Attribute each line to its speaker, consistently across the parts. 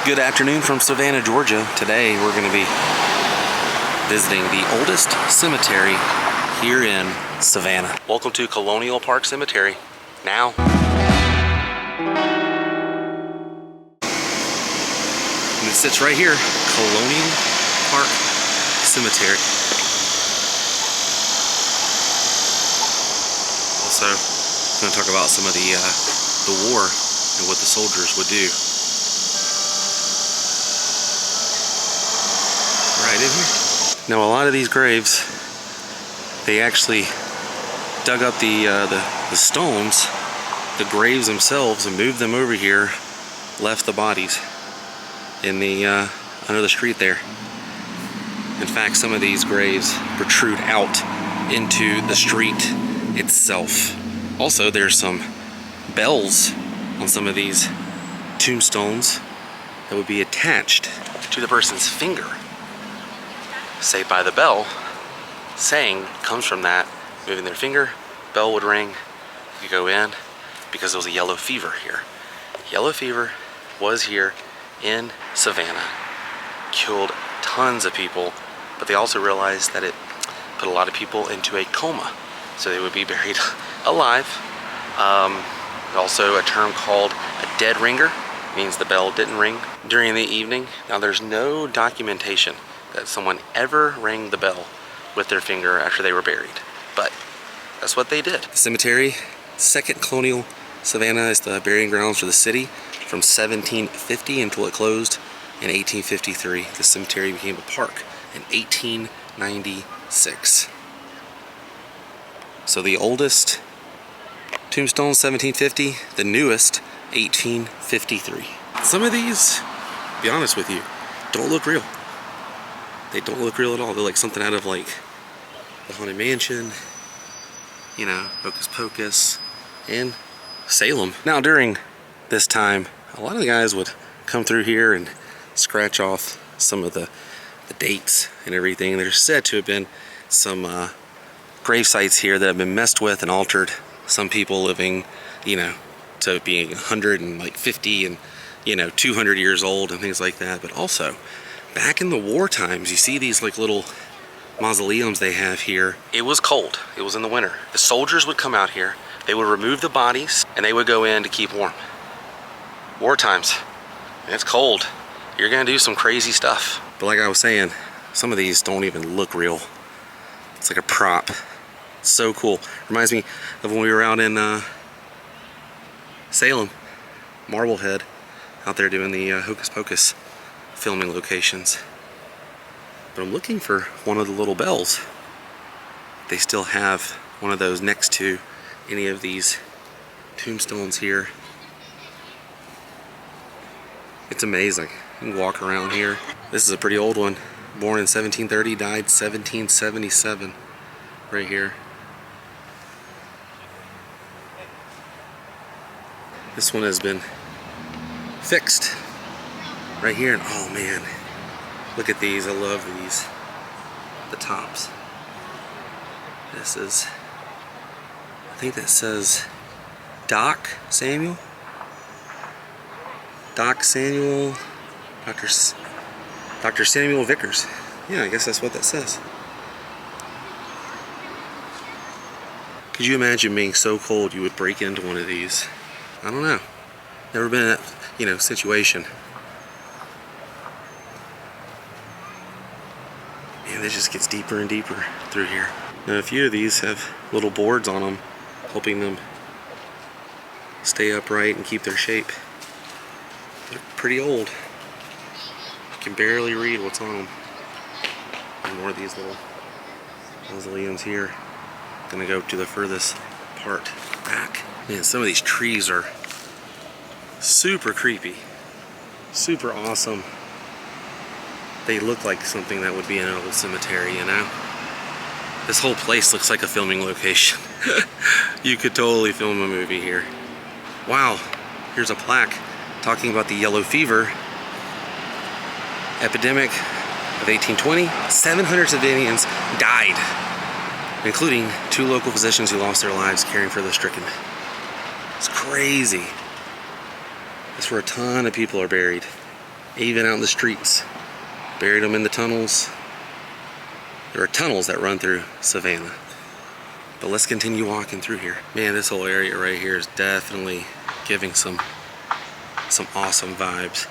Speaker 1: Good afternoon from Savannah, Georgia. Today we're going to be visiting the oldest cemetery here in Savannah. Welcome to Colonial Park Cemetery. Now. And it sits right here, Colonial Park Cemetery. Also, I'm going to talk about some of the war and what the soldiers would do. Right in here. Now, a lot of these graves, they actually dug up the stones, the graves themselves, and moved them over here. Left the bodies in the under the street there. In fact, some of these graves protrude out into the street itself. Also, there's some bells on some of these tombstones that would be attached to the person's finger. Saved by the bell, saying comes from that, moving their finger, bell would ring, you go in, because there was a yellow fever here. Yellow fever was here in Savannah, killed tons of people, but they also realized that it put a lot of people into a coma, so they would be buried alive. Also a term called a dead ringer, means the bell didn't ring during the evening. Now, there's no documentation that someone ever rang the bell with their finger after they were buried, but that's what they did. The cemetery, second Colonial Savannah, is the burying grounds for the city from 1750 until it closed in 1853. The cemetery became a park in 1896. So the oldest tombstone, 1750, the newest, 1853. Some of these, to be honest with you, don't look real. They don't look real at all. They're like something out of like the Haunted Mansion, you know, Hocus Pocus, and Salem. Now, during this time, a lot of the guys would come through here and scratch off some of the dates and everything. There's said to have been some grave sites here that have been messed with and altered. Some people living, you know, to being 150 and, you know, 200 years old and things like that. But also, back in the war times, you see these like little mausoleums they have here. It was cold. It was in the winter. The soldiers would come out here. They would remove the bodies and they would go in to keep warm. War times. It's cold. You're gonna do some crazy stuff. But like I was saying, some of these don't even look real. It's like a prop. It's so cool. Reminds me of when we were out in Salem, Marblehead, out there doing the Hocus Pocus filming locations. But I'm looking for one of the little bells. They still have one of those next to any of these tombstones here. It's amazing. You can walk around here. This is a pretty old one. Born in 1730, died 1777. Right here. This one has been fixed right here, and oh man, look at these. I love these, the tops. This is, I think that says Doc Samuel, Dr. Samuel Vickers. Yeah, I guess that's what that says. Could you imagine being so cold you would break into one of these? I don't know. Never been in that, you know, situation. Man, this just gets deeper and deeper through here. Now, a few of these have little boards on them, helping them stay upright and keep their shape. They're pretty old. You can barely read what's on them. And more of these little mausoleums here. Gonna go to the furthest part back. Man, some of these trees are super creepy, super awesome. They look like something that would be in an old cemetery, you know? This whole place looks like a filming location. You could totally film a movie here. Wow, here's a plaque talking about the yellow fever epidemic of 1820. 700 civilians died, including 2 local physicians who lost their lives caring for the stricken. It's crazy. That's where a ton of people are buried. even out in the streets. Buried them in the tunnels. There are tunnels that run through Savannah. But let's continue walking through here. Man, this whole area right here is definitely giving some awesome vibes.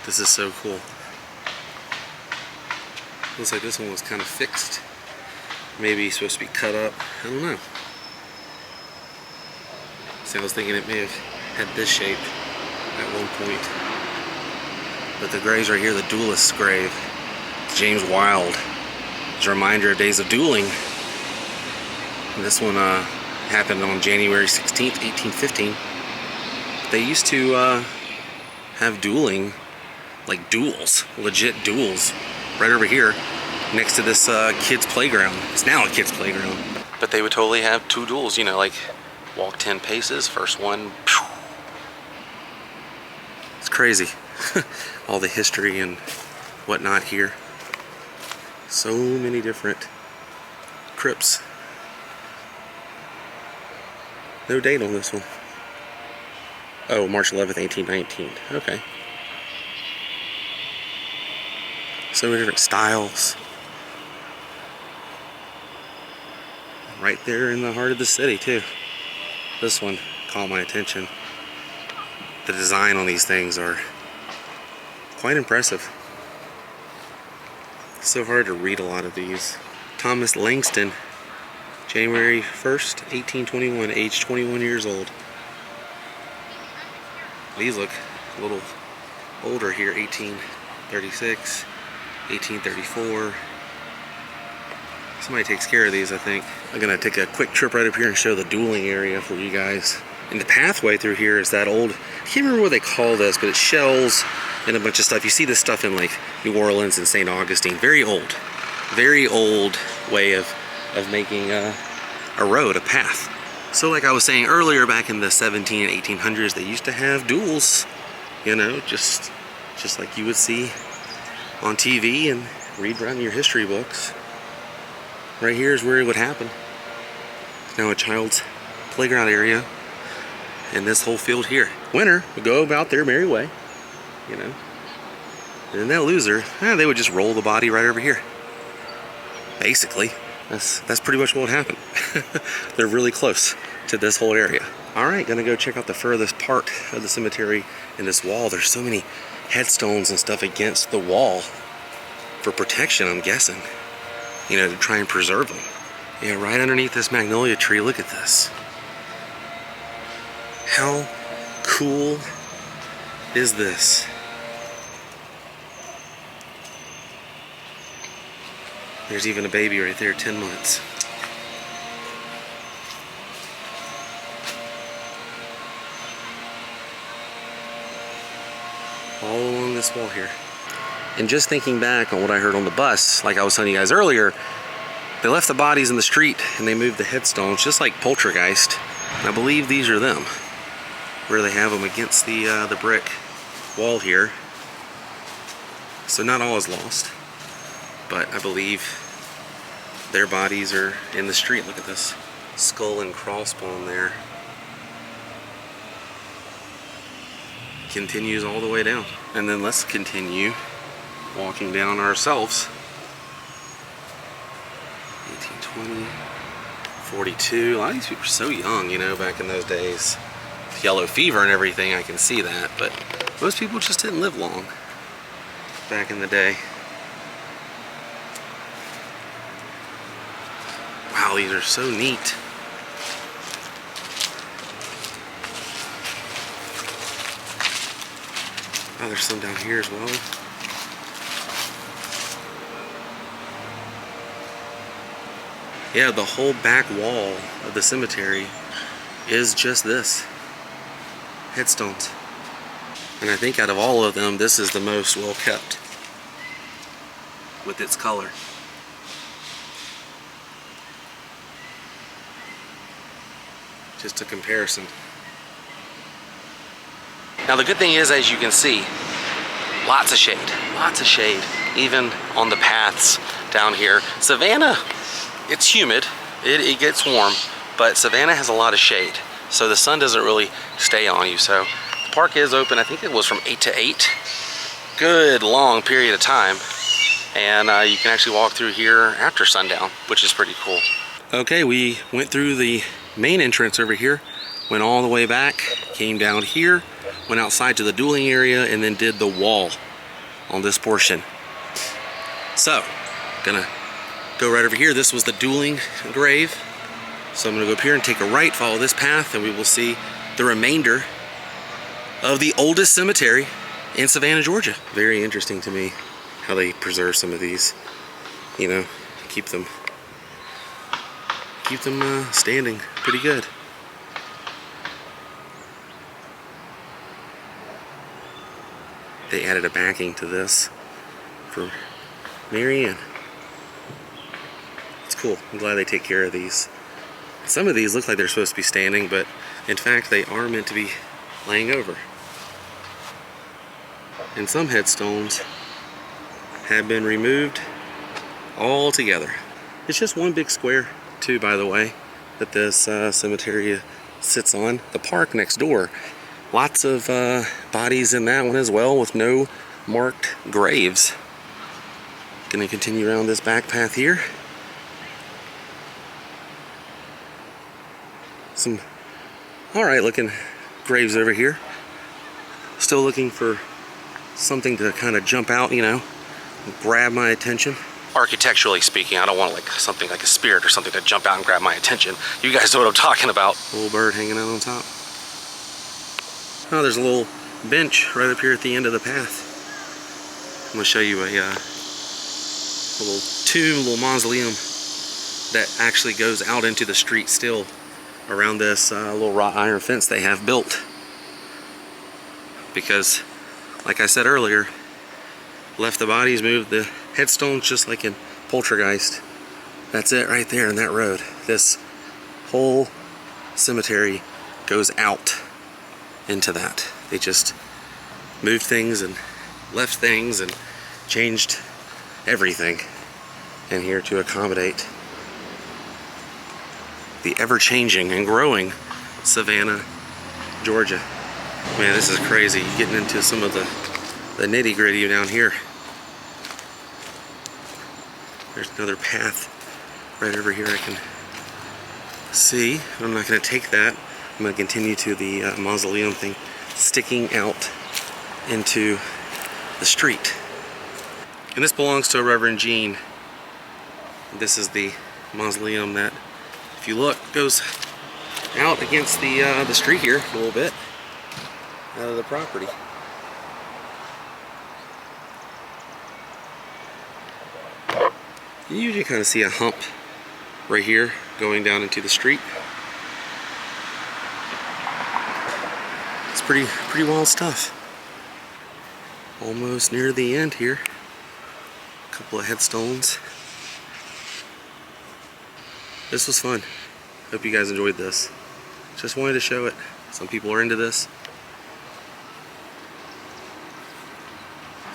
Speaker 1: This is so cool. Looks like this one was kind of fixed. Maybe supposed to be cut up. I don't know. See, I was thinking it may have had this shape at one point. But the graves right here, the duelist's grave, James Wild. It's a reminder of days of dueling. And this one happened on January 16th, 1815. They used to have dueling, like duels, legit duels, right over here next to this kid's playground. It's now a kid's playground. But they would totally have two duels, you know, like walk 10 paces, first one, pew. It's crazy. All the history and whatnot here. So many different crypts. No date on this one. Oh, March 11th, 1819. Okay. So many different styles. Right there in the heart of the city, too. This one caught my attention. The design on these things are quite impressive. It's so hard to read a lot of these. Thomas Langston, January 1st, 1821, age 21 years old. These look a little older here, 1836, 1834. Somebody takes care of these, I think. I'm gonna take a quick trip right up here and show the dueling area for you guys. And the pathway through here is that old, I can't remember what they call this, but it's shells and a bunch of stuff. You see this stuff in like New Orleans and St. Augustine. Very old way of making a road, a path. So like I was saying earlier, back in the 17 and 1800s, they used to have duels, you know, just like you would see on TV and read around your history books. Right here is where it would happen. It's now a child's playground area, and this whole field here. Winner would go about their merry way, you know. And then that loser, they would just roll the body right over here. Basically, that's pretty much what would happen. They're really close to this whole area. All right, gonna go check out the furthest part of the cemetery in this wall. There's so many headstones and stuff against the wall for protection, I'm guessing. You know, to try and preserve them. Yeah, right underneath this magnolia tree, look at this. How cool is this? There's even a baby right there, 10 months. All along this wall here. And just thinking back on what I heard on the bus, like I was telling you guys earlier, they left the bodies in the street and they moved the headstones, just like Poltergeist. And I believe these are them, where they have them against the brick wall here. So not all is lost, but I believe their bodies are in the street. Look at this skull and crossbone there. Continues all the way down. And then let's continue walking down ourselves. 1820, 42. A lot of these people are so young, you know, back in those days. With yellow fever and everything, I can see that, but most people just didn't live long back in the day. Wow, these are so neat. Oh, there's some down here as well. Yeah, the whole back wall of the cemetery is just this. Headstones. And I think out of all of them, this is the most well kept with its color. Just a comparison. Now the good thing is, as you can see, lots of shade, even on the paths down here. Savannah, it's humid, it gets warm, but Savannah has a lot of shade, so the sun doesn't really stay on you, so The park is open. I think it was from 8 to 8. Good long period of time. And you can actually walk through here after sundown, which is pretty cool. Okay, we went through the main entrance over here, went all the way back, came down here, went outside to the dueling area, and then did the wall on this portion. So, gonna go right over here. This was the dueling grave. So I'm gonna go up here and take a right, follow this path, and we will see the remainder of the oldest cemetery in Savannah, Georgia. Very interesting to me how they preserve some of these, you know, keep them standing pretty good. They added a backing to this for Mary Ann. It's cool. I'm glad they take care of these. Some of these look like they're supposed to be standing, but in fact they are meant to be laying over. And some headstones have been removed altogether. It's just one big square too, by the way, that this cemetery sits on. The park next door, lots of bodies in that one as well with no marked graves. Gonna continue around this back path here. Some alright looking graves over here. Still looking for something to kind of jump out, you know, grab my attention. Architecturally speaking, I don't want like something like a spirit or something to jump out and grab my attention. You guys know what I'm talking about. Little bird hanging out on top. Oh, there's a little bench right up here at the end of the path. I'm gonna show you a little tomb, little mausoleum that actually goes out into the street still around this little wrought iron fence they have built. Because, like I said earlier, left the bodies, moved the headstones just like in Poltergeist. That's it right there in that road. This whole cemetery goes out into that. They just moved things and left things and changed everything in here to accommodate the ever-changing and growing Savannah, Georgia. Man, this is crazy. You're getting into some of the nitty-gritty down here. There's another path right over here I can see. I'm not going to take that. I'm going to continue to the mausoleum thing sticking out into the street. And this belongs to a Reverend Jean. This is the mausoleum that, if you look, goes out against the street here a little bit, out of the property. You usually kind of see a hump right here going down into the street. It's pretty wild stuff. Almost near the end here. A couple of headstones. This was fun. Hope you guys enjoyed this. Just wanted to show it. Some people are into this.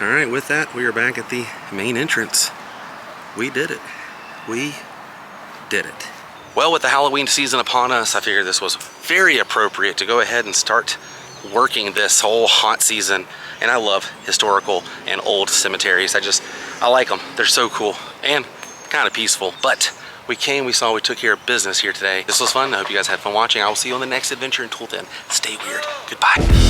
Speaker 1: Alright, with that, we are back at the main entrance. We did it. We did it. Well, with the Halloween season upon us, I figured this was very appropriate to go ahead and start working this whole haunt season. And I love historical and old cemeteries. I like them. They're so cool and kind of peaceful. But we came, we saw, we took care of business here today. This was fun. I hope you guys had fun watching. I will see you on the next adventure. Until then, stay weird. Goodbye.